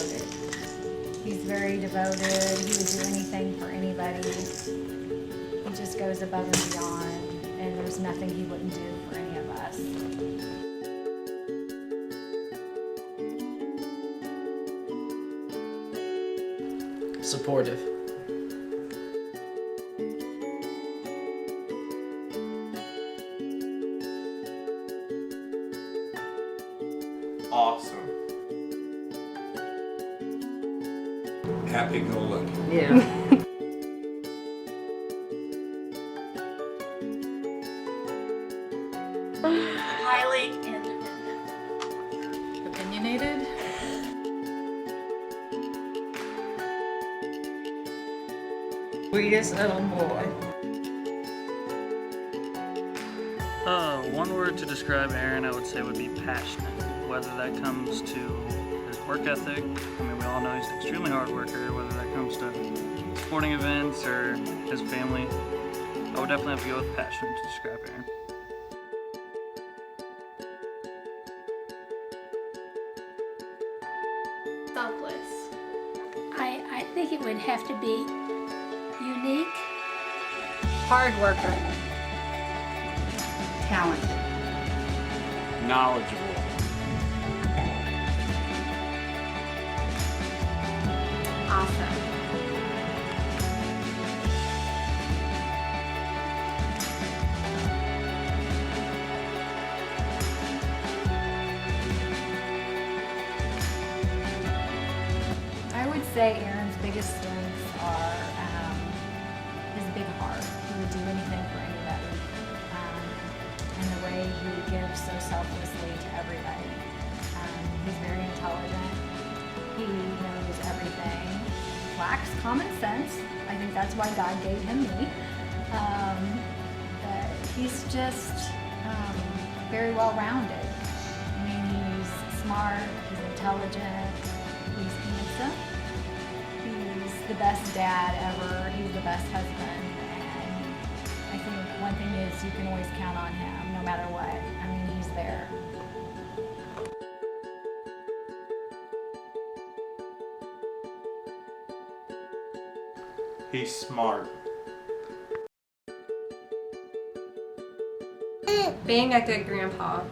devoted. He's very devoted. He would do anything for anybody. He just goes above and beyond, and there's nothing he wouldn't do for any of us. Supportive. Awesome. Happy-go-lucky. Yeah. Highly independent. Opinionated. Sweetest little boy. One word to describe Aaron, I would say, would be passionate. Whether that comes to his work ethic, I mean, we all know he's an extremely hard worker, whether that comes to sporting events or his family, I would definitely have to go with passion to describe Aaron. Selfless. I think it would have to be unique. Hard worker. Talented. Knowledgeable. Awesome. I would say Aaron's biggest strengths are his big heart. He would do anything for anybody. And the way he gives so selflessly to everybody. He's very intelligent. He knows everything. Lacks common sense. I think that's why God gave him me. But he's just very well-rounded. I mean, he's smart, he's intelligent, he's handsome. He's the best dad ever. He's the best husband. And I think one thing is you can always count on him no matter what. I mean, he's there. He's smart. Being a good grandpa.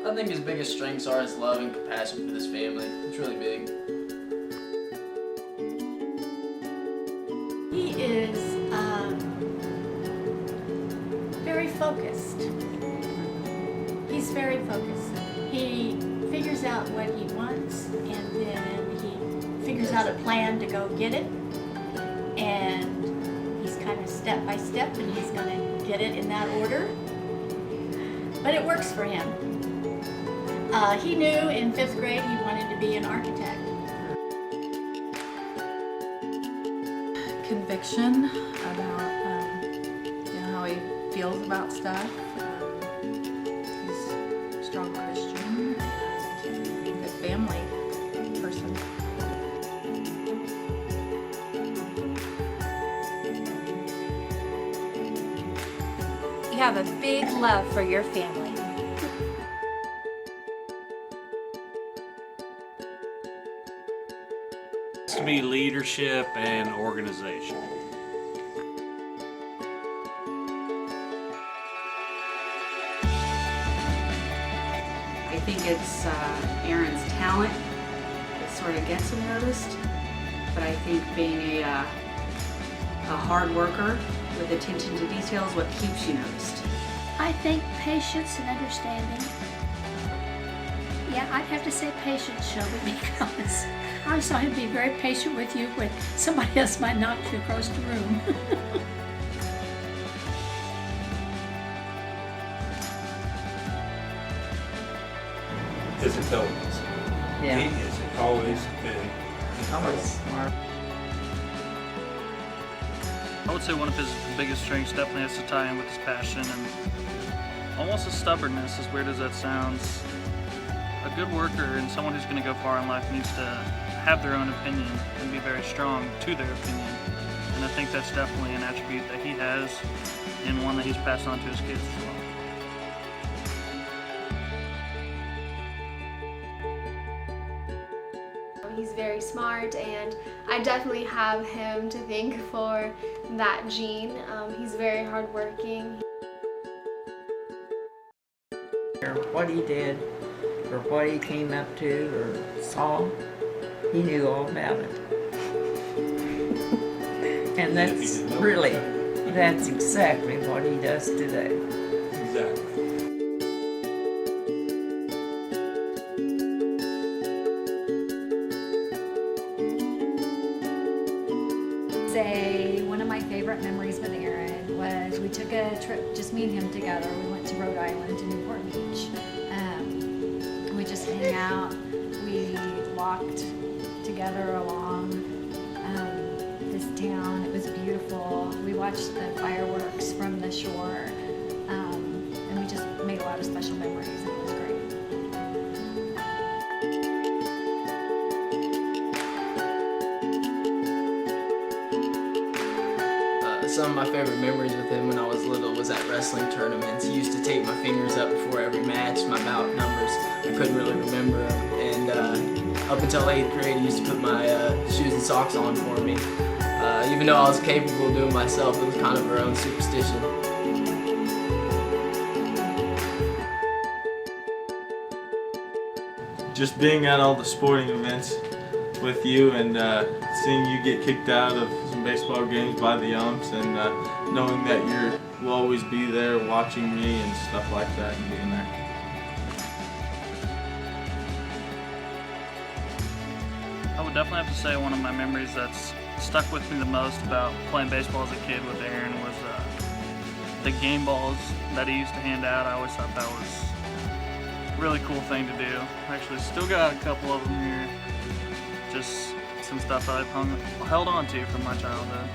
I think his biggest strengths are his love and compassion for his family. It's really big. He is very focused. He's very focused. He figures out what he wants, and then he figures out a plan to go get it. And he's kind of step by step, and he's going to get it in that order. But it works for him. He knew in 5th grade he wanted to be an architect. Conviction about how he feels about stuff. He's a strong Christian and a good family person. You have a big love for your family. To be leadership and organization. I think it's Aaron's talent that sort of gets him noticed, but I think being a hard worker with attention to detail is what keeps you noticed. I think patience and understanding. Yeah, I'd have to say patience, Shelby, because I saw him be very patient with you when somebody else might knock you across the room. His intelligence. Yeah. He has always been Always smart. I would say one of his biggest strengths definitely has to tie in with his passion and almost his stubbornness, as weird as that sounds. A good worker and someone who's going to go far in life needs to have their own opinion and be very strong to their opinion. And I think that's definitely an attribute that he has and one that he's passed on to his kids as well. He's very smart, and I definitely have him to thank for that gene. He's very hardworking. Or what he did, or what he came up to, or saw, he knew all about it. And that's really, that's exactly what he does today. Exactly. Say one of my favorite memories with Aaron was we took a trip, just me and him together. We went to Rhode Island to Newport Beach. We just hang out. We walked together along this town. It was beautiful. We watched the fireworks from the shore, and we just made a lot of special memories. It was great. Some of my favorite memories with him when I was little was at wrestling tournaments. He used to tape my fingers up before every match, my bout numbers. I couldn't really remember them. And up until 8th grade, he used to put my shoes and socks on for me. Even though I was capable of doing it myself, it was kind of our own superstition. Just being at all the sporting events with you and seeing you get kicked out of some baseball games by the umps and knowing that you'll always be there watching me and stuff like that and being there. I would definitely have to say one of my memories that's stuck with me the most about playing baseball as a kid with Aaron was the game balls that he used to hand out. I always thought that was a really cool thing to do. Actually, still got a couple of them here. Just some stuff that I've held on to from my childhood.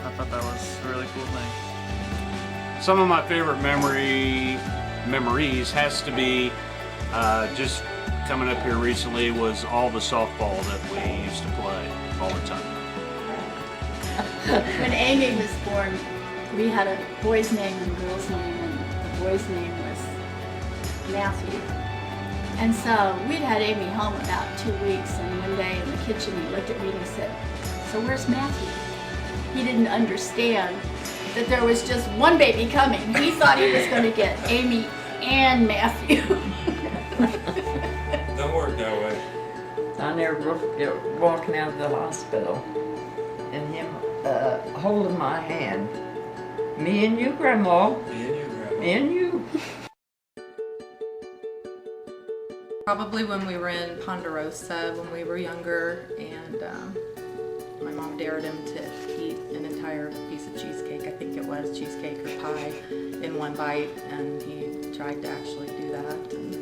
I thought that was a really cool thing. Some of my favorite memories has to be just coming up here recently was all the softball that we used to play all the time. When Amy was born, we had a boy's name and a girl's name, and the boy's name was Matthew. And so we'd had Amy home about 2 weeks, and one day in the kitchen he looked at me and he said, "So where's Matthew?" He didn't understand that there was just one baby coming. He thought he was going to get Amy and Matthew. Don't work that way. I never forget walking out of the hospital and him holding my hand. Me and you, Grandma. Me and you, Grandma. Me and you. Probably when we were in Ponderosa when we were younger, and my mom dared him to eat an entire piece of cheesecake. I think it was cheesecake or pie in one bite, and he tried to actually do that and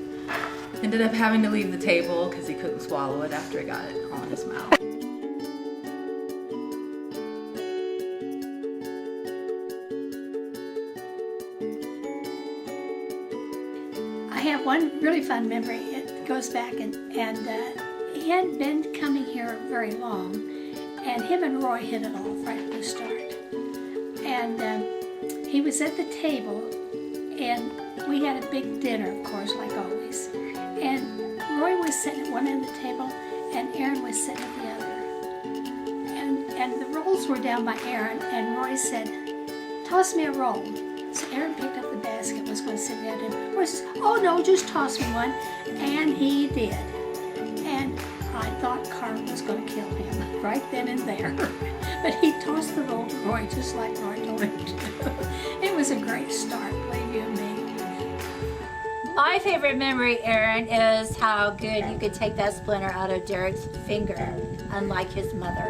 ended up having to leave the table because he couldn't swallow it after he got it all in his mouth. I have one really fun memory. It goes back and he hadn't been coming here very long, and him and Roy hit it off right at the start. And he was at the table, and we had a big dinner, of course, like always. And Roy was sitting at one end of the table, and Aaron was sitting at the other. And the rolls were down by Aaron, and Roy said, "Toss me a roll." So Aaron picked up the basket, was going to sit down, and Roy says, "Oh no, just toss me one." And he did. And I thought Carl was going to kill him right then and there. But he tossed the roll to Roy just like Roy told him to. It was a great start, believe you me. My favorite memory, Aaron, is how good you could take that splinter out of Derek's finger, unlike his mother.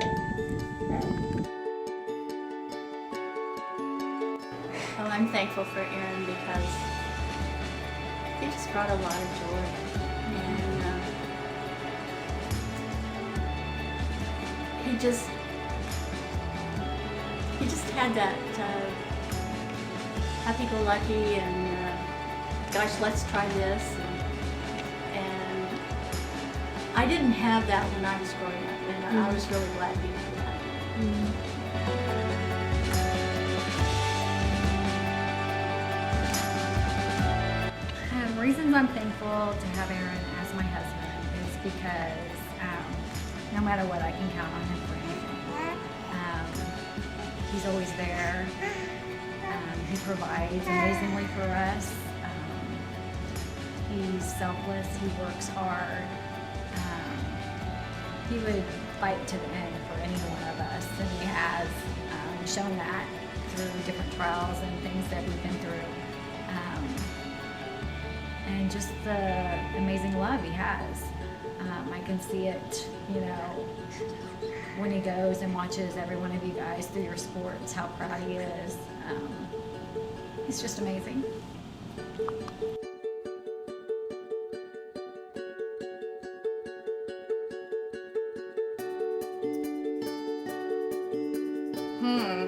Well, I'm thankful for Aaron because he just brought a lot of joy. And he just had that happy-go-lucky and gosh, let's try this. And I didn't have that when I was growing up, and I was really glad he had that. reasons I'm thankful to have Aaron as my husband is because no matter what, I can count on him for anything. He's always there. He provides amazingly for us. He's selfless. He works hard. He would fight to the end for any one of us, and he has shown that through different trials and things that we've been through. And just the amazing love he has. I can see it, when he goes and watches every one of you guys through your sports, how proud he is. He's just amazing.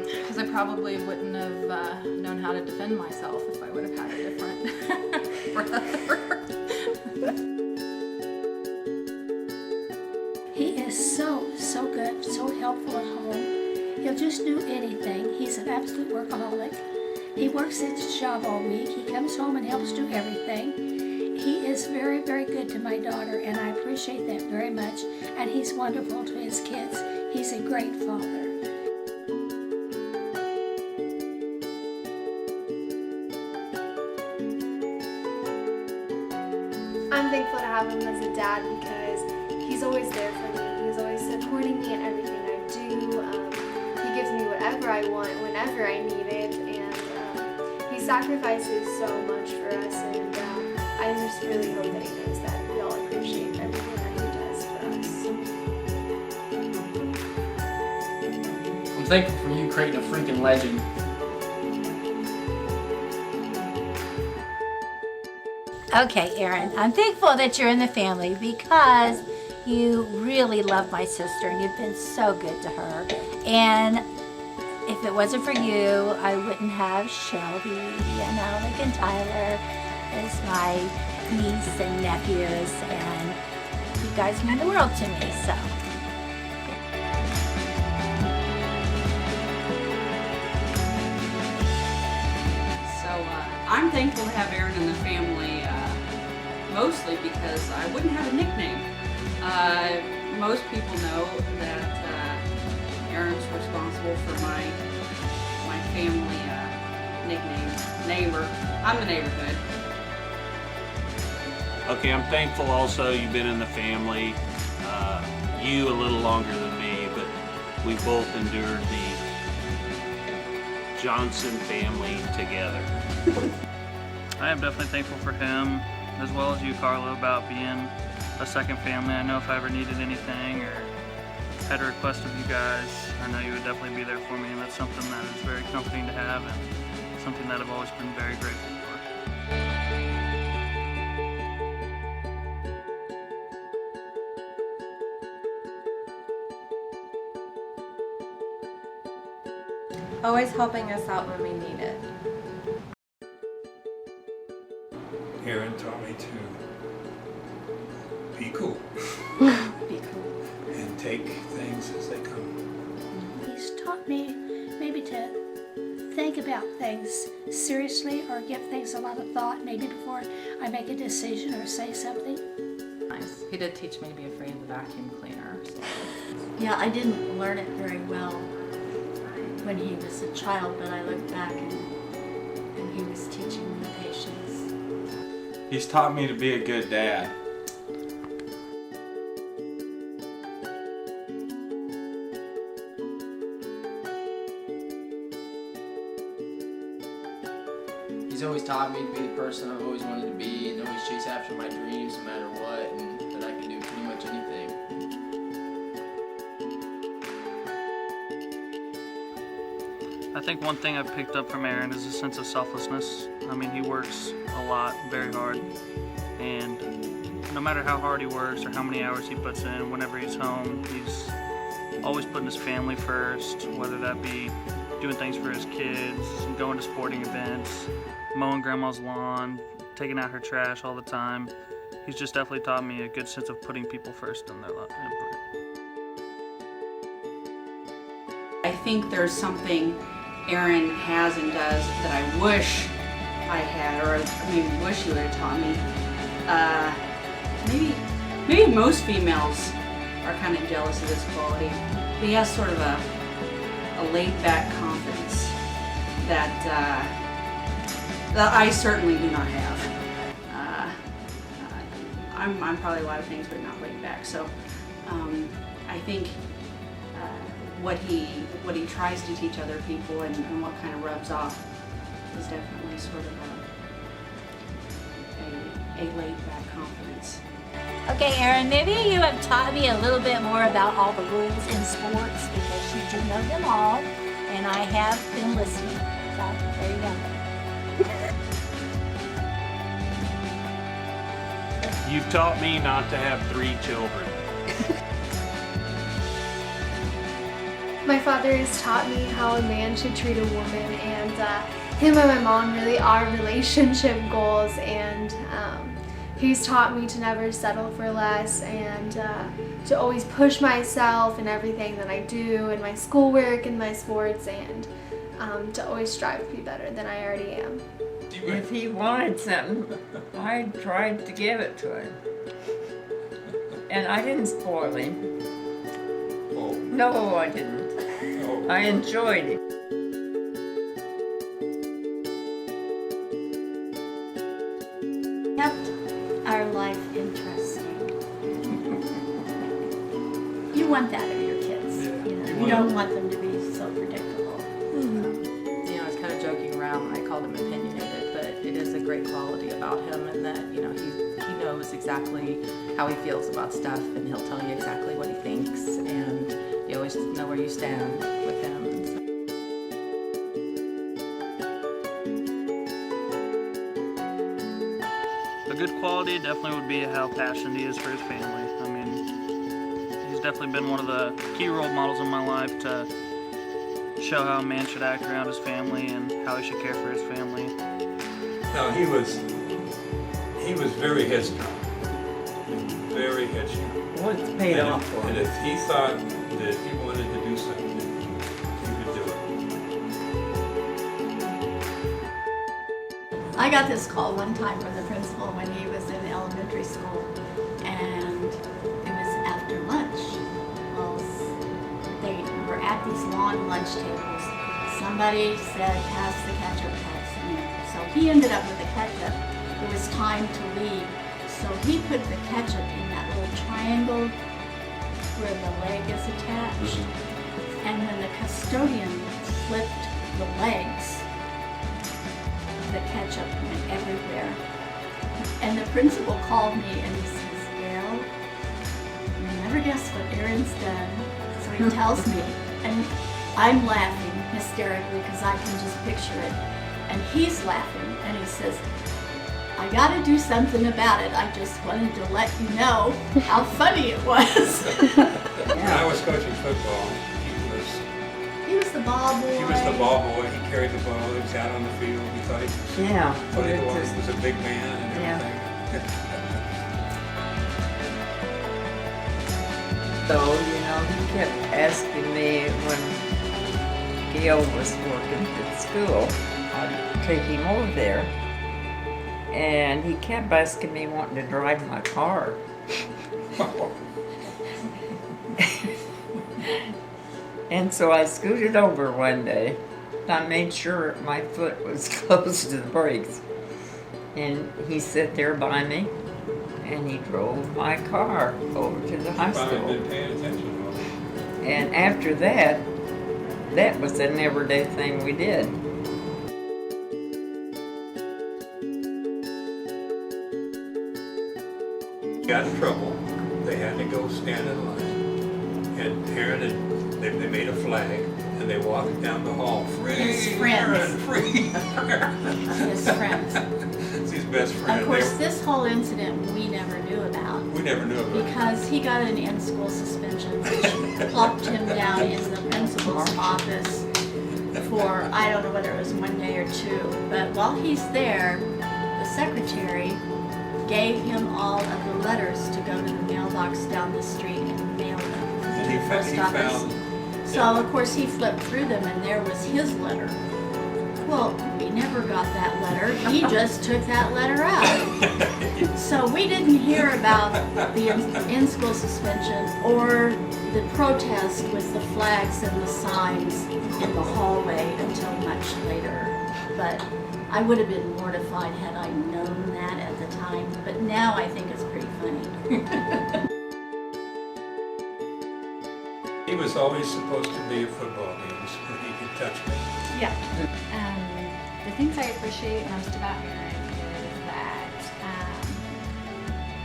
Because I probably wouldn't have known how to defend myself if I would have had a different brother. He is so good, so helpful at home. He'll just do anything. He's an absolute workaholic. He works his job all week. He comes home and helps do everything. He is very, very good to my daughter, and I appreciate that very much. And he's wonderful to his kids. He's a great father. I'm thankful to have him as a dad because he's always there for me. He's always supporting me in everything I do. He gives me whatever I want whenever I need it, and he sacrifices so much for us, and I just really hope that he knows that we all appreciate everything that he does for us. I'm thankful for you creating a freaking legend. Okay, Aaron, I'm thankful that you're in the family because you really love my sister and you've been so good to her. And if it wasn't for you, I wouldn't have Shelby and Alec and Tyler as my niece and nephews, and you guys mean the world to me, so. I'm thankful to have Aaron in the family, mostly because I wouldn't have a nickname. Most people know that Aaron's responsible for my family nickname, Neighbor. I'm the neighborhood. Okay, I'm thankful also you've been in the family. You a little longer than me, but we both endured the Johnson family together. I am definitely thankful for him, as well as you, Carlo, about being a second family. I know if I ever needed anything or had a request of you guys, I know you would definitely be there for me, and that's something that is very comforting to have and something that I've always been very grateful for. Always helping us out when we need it. Aaron taught me to be cool Be cool. and take things as they come. He's taught me maybe to think about things seriously or give things a lot of thought, maybe before I make a decision or say something. Nice. He did teach me to be afraid of the vacuum cleaner. So. Yeah, I didn't learn it very well when he was a child, but I look back and he was teaching me patience. He's taught me to be a good dad. He's always taught me to be the person I've always wanted to be and always chase after my dreams no matter what, and that I can do pretty much anything. I think one thing I've picked up from Aaron is a sense of selflessness. I mean, he works a lot, very hard, and no matter how hard he works or how many hours he puts in, whenever he's home, he's always putting his family first, whether that be doing things for his kids, going to sporting events, mowing grandma's lawn, taking out her trash all the time. He's just definitely taught me a good sense of putting people first in their life. I think there's something Aaron has and does that I wish I had, or maybe wish he would have taught me. Maybe most females are kind of jealous of this quality. He has sort of a laid-back confidence that I certainly do not have. I'm probably a lot of things, but not laid back. So I think what he tries to teach other people and what kind of rubs off is definitely sort of a laid-back confidence. Okay, Erin, maybe you have taught me a little bit more about all the rules in sports because you do know them all, and I have been listening. So there you go. You've taught me not to have 3 children. My father has taught me how a man should treat a woman, and him and my mom really are relationship goals, and he's taught me to never settle for less and to always push myself in everything that I do, in my schoolwork and my sports, and to always strive to be better than I already am. If he wanted something, I tried to give it to him. And I didn't spoil him. Oh, No, I didn't. oh. I enjoyed it. Kept our life interesting. You want that of your kids. Yeah. You know, you don't want them to be so predictable. You know, I was kind of joking around when I called him opinionated, but it is a great quality about him, and that, you know, he knows exactly how he feels about stuff, and he'll tell you exactly what he thinks, and you always know where you stand with him. And so. A good quality definitely would be how passionate he is for his family. I mean, he's definitely been one of the key role models in my life to show how a man should act around his family and how he should care for his family. Now he was very headstrong. Very headstrong. Well, it's paid And off if- for And him. if he thought that he wanted to do something, he would do it. I got this call one time from the principal when he was in elementary school, and it was after lunch. Well, they were at these long lunch tables. Somebody said, pass the ketchup, pass the ketchup. So he ended up with the ketchup. It was time to leave. So he put the ketchup in that little triangle where the leg is attached. And when the custodian flipped the legs, the ketchup went everywhere. And the principal called me and he says, well, you never guess what Erin's done. So he tells me, and I'm laughing hysterically because I can just picture it. And he's laughing and he says, I gotta do something about it. I just wanted to let you know how funny it was. When I was coaching football, He was the ball boy. he was the ball boy. He carried the ball. He was out on the field. He thought he was a big man and everything. So, you know, he kept asking me when Gail was working at school, I'd take him over there. And he kept asking me wanting to drive my car. And so I scooted over one day. I made sure my foot was close to the brakes. And he sat there by me, and he drove my car over to the Probably hospital. been paying attention. And after that, that was an everyday thing we did. Got in trouble. They had to go stand in line. And Aaron and they made a flag and they walked down the hall. Free His friends. Aaron, free Aaron. His friends. It's his best friend. Of course, this whole incident we never knew about We never knew about it. because he got an in-school suspension, which plopped him down in the principal's office for, I don't know whether it was 1 day or 2. But while he's there, the secretary gave him all of the letters to go to the mailbox down the street and mail them to And the post office. found So of course he flipped through them and there was his letter. Well, we never got that letter. He just took that letter out. So we didn't hear about the in-school suspension or the protest with the flags and the signs in the hallway until much later. But I would have been mortified had I known that at the time. But now I think it's pretty funny. He was always supposed to be at football games where he could touch me. Yeah. The things I appreciate most about Aaron is that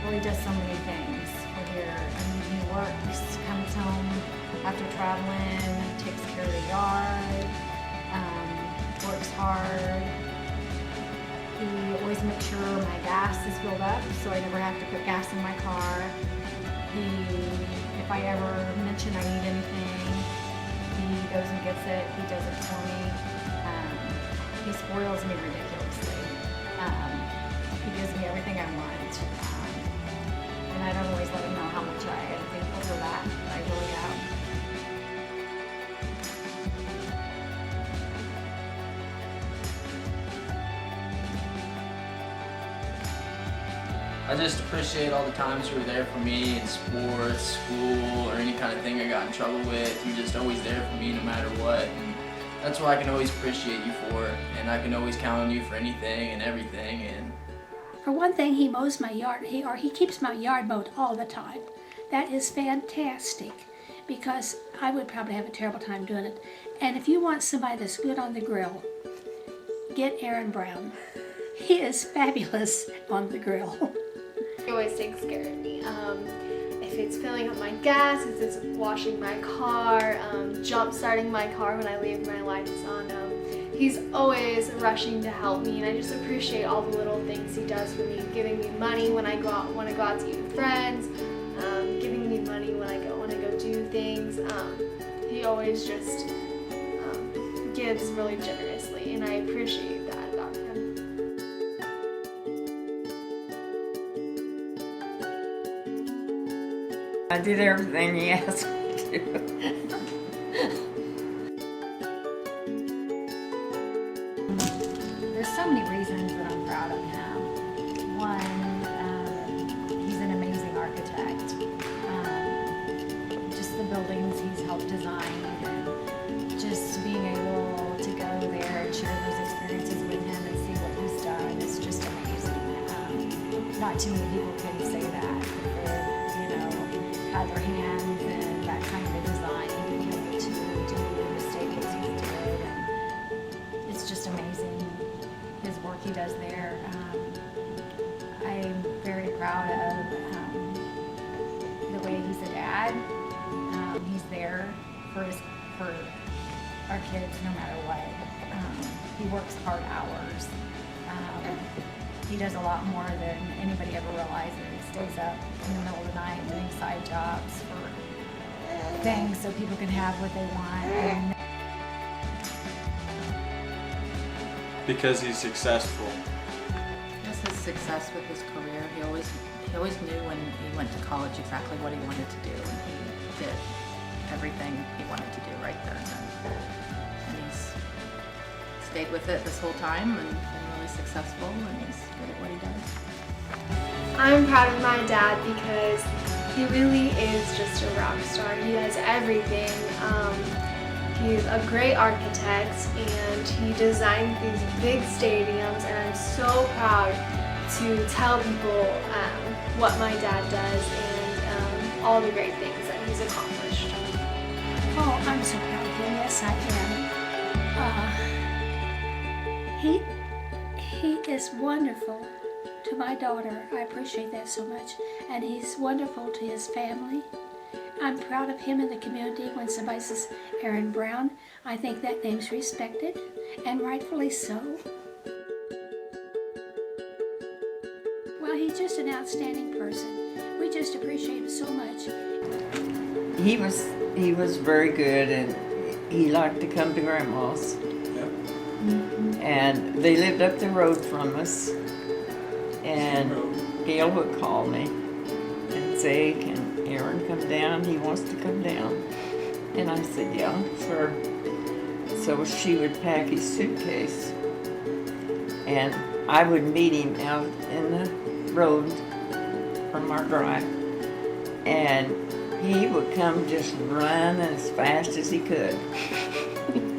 well, he does so many things for here. I mean, he works, comes home after traveling, takes care of the yard, works hard. He always makes sure my gas is filled up, so I never have to put gas in my car. If I ever mention I need anything, he goes and gets it. He does it for me. He spoils me ridiculously. He gives me everything I want. And I don't always let him know how much I am thankful for that, but I really am. I just appreciate all the times you were there for me in sports, school, or any kind of thing I got in trouble with. You're just always there for me no matter what. And that's what I can always appreciate you for. And I can always count on you for anything and everything. And For one thing, he mows my yard. He keeps my yard mowed all the time. That is fantastic, because I would probably have a terrible time doing it. And if you want somebody that's good on the grill, get Aaron Brown. He is fabulous on the grill. He always takes care of me. If it's filling up my gas, if it's washing my car, jump starting my car when I leave my lights on. He's always rushing to help me, and I just appreciate all the little things he does for me, giving me money when I want to go out to eat with friends, giving me money when I want to go do things. He always just gives really generously, and I appreciate that about him. I did everything he asked me to. There's so many reasons that I'm proud of him. One, he's an amazing architect. Just the buildings he's helped design, and just being able to go there and share those experiences with him and see what he's done is just amazing. Not too many people can say that. Had their hands in that kind of a design, to do the stadiums he's did, and it's just amazing his work he does there. I'm very proud of the way he's a dad. He's there for our kids no matter what. He works hard hours. He does a lot more than anybody ever realizes. He stays up in the middle of the night doing side jobs for things so people can have what they want. And Because he's successful. Just his success with his career. He always knew when he went to college exactly what he wanted to do, and he did everything he wanted to do right then. And he's stayed with it this whole time and been really successful, and he's good at what he does. I'm proud of my dad because he really is just a rock star. He does everything. He's a great architect, and he designed these big stadiums, and I'm so proud to tell people what my dad does and all the great things that he's accomplished. Oh, I'm so proud of him. Yes, I am. He is wonderful to my daughter. I appreciate that so much. And he's wonderful to his family. I'm proud of him in the community. When somebody says Aaron Brown, I think that name's respected, and rightfully so. Well, he's just an outstanding person. We just appreciate him so much. He was very good, and he liked to come to Grandma's. Yep. And they lived up the road from us. And Gail would call me and say, "Can Aaron come down? He wants to come down." And I said, "Yeah, sure." So she would pack his suitcase And I would meet him out in the road from our drive. And he would come just run as fast as he could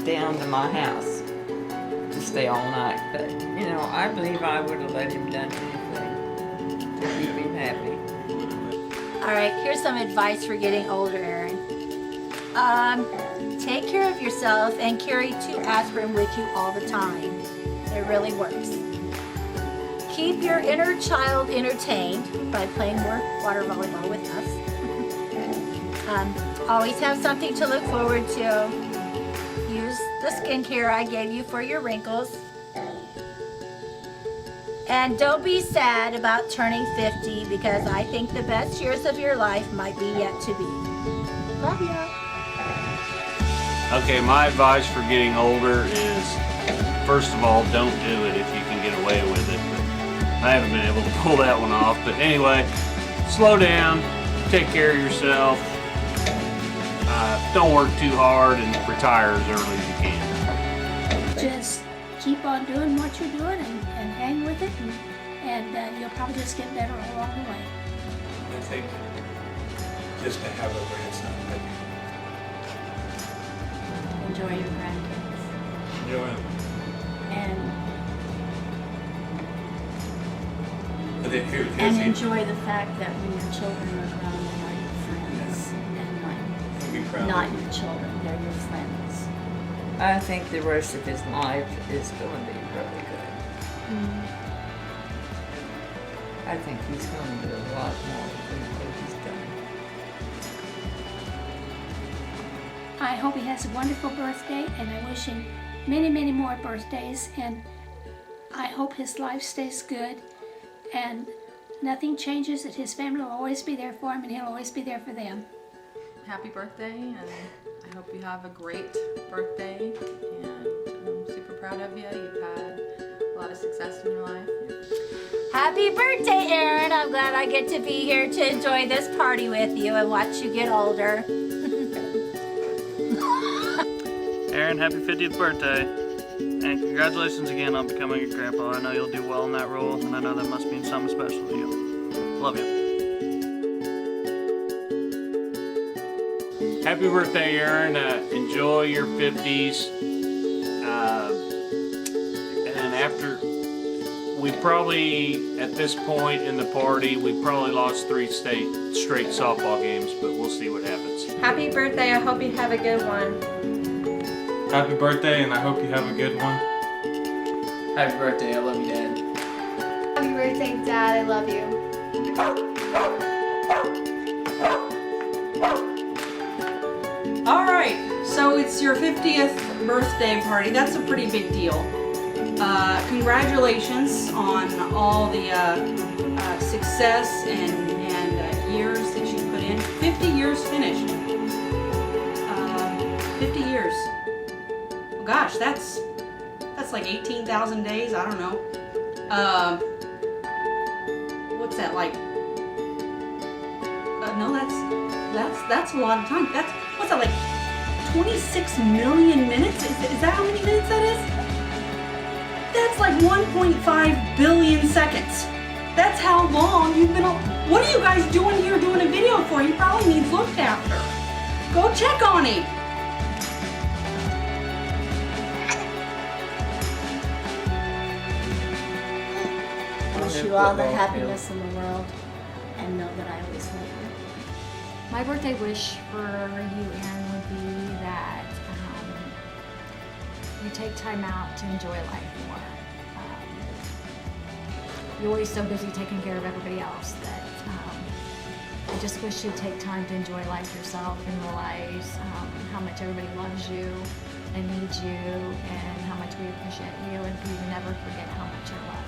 down to my house to stay all night. But, you know, I believe I would have let him done anything to keep him happy. All right, here's some advice for getting older, Aaron. Take care of yourself and carry 2 aspirin with you all the time. It really works. Keep your inner child entertained by playing more water volleyball with us. Always have something to look forward to. Use the skincare I gave you for your wrinkles. And don't be sad about turning 50 because I think the best years of your life might be yet to be. Love you. Okay, my advice for getting older is, first of all, don't do it if you can get away with it. But I haven't been able to pull that one off. But anyway, slow down, take care of yourself. Don't work too hard and retire as early as you can. Just keep on doing what you're doing and hang with it, and you'll probably just get better along the way. I think just to have a grandson, Enjoy your grandkids. enjoy them. But then here's And the, enjoy the fact that when your children are grown, they are your friends and be proud not of your children, they're your friends. I think the rest of his life is going to be really good. I think he's going to do a lot more than what he's done. I hope he has a wonderful birthday, and I wish him many, many more birthdays, and I hope his life stays good, and nothing changes, that his family will always be there for him, and he'll always be there for them. Happy birthday, and I hope you have a great birthday, and I'm super proud of you. You've had a lot of success in your life. Happy birthday, Aaron. I'm glad I get to be here to enjoy this party with you and watch you get older. Aaron, happy 50th birthday. And congratulations again on becoming a grandpa. I know you'll do well in that role, and I know that must mean something special to you. Love you. Happy birthday, Aaron. Enjoy your 50s. And after, we probably, at this point in the party, we probably lost 3 straight softball games, but we'll see what happens. Happy birthday. I hope you have a good one. Happy birthday, and I hope you have a good one. Happy birthday, I love you, Dad. Happy birthday, Dad. I love you. All right, so it's your 50th birthday party. That's a pretty big deal. Congratulations on all the success and years that you put in. 50 years finished. 50 years. Oh gosh, that's like 18,000 days. I don't know. What's that like? No, that's a lot of time. What's that like? 26 million minutes? Is that how many minutes that is? That's like 1.5 billion seconds. That's how long you've been. What are you guys doing here doing a video for? He probably needs looked after. Go check on him. Wish you all the happiness in the world, and know that I always love you. My birthday wish for you, Aaron, would be that you take time out to enjoy life more. You're always so busy taking care of everybody else that I just wish you'd take time to enjoy life yourself and realize how much everybody loves you and needs you and how much we appreciate you, and for you to never forget how much you're loved.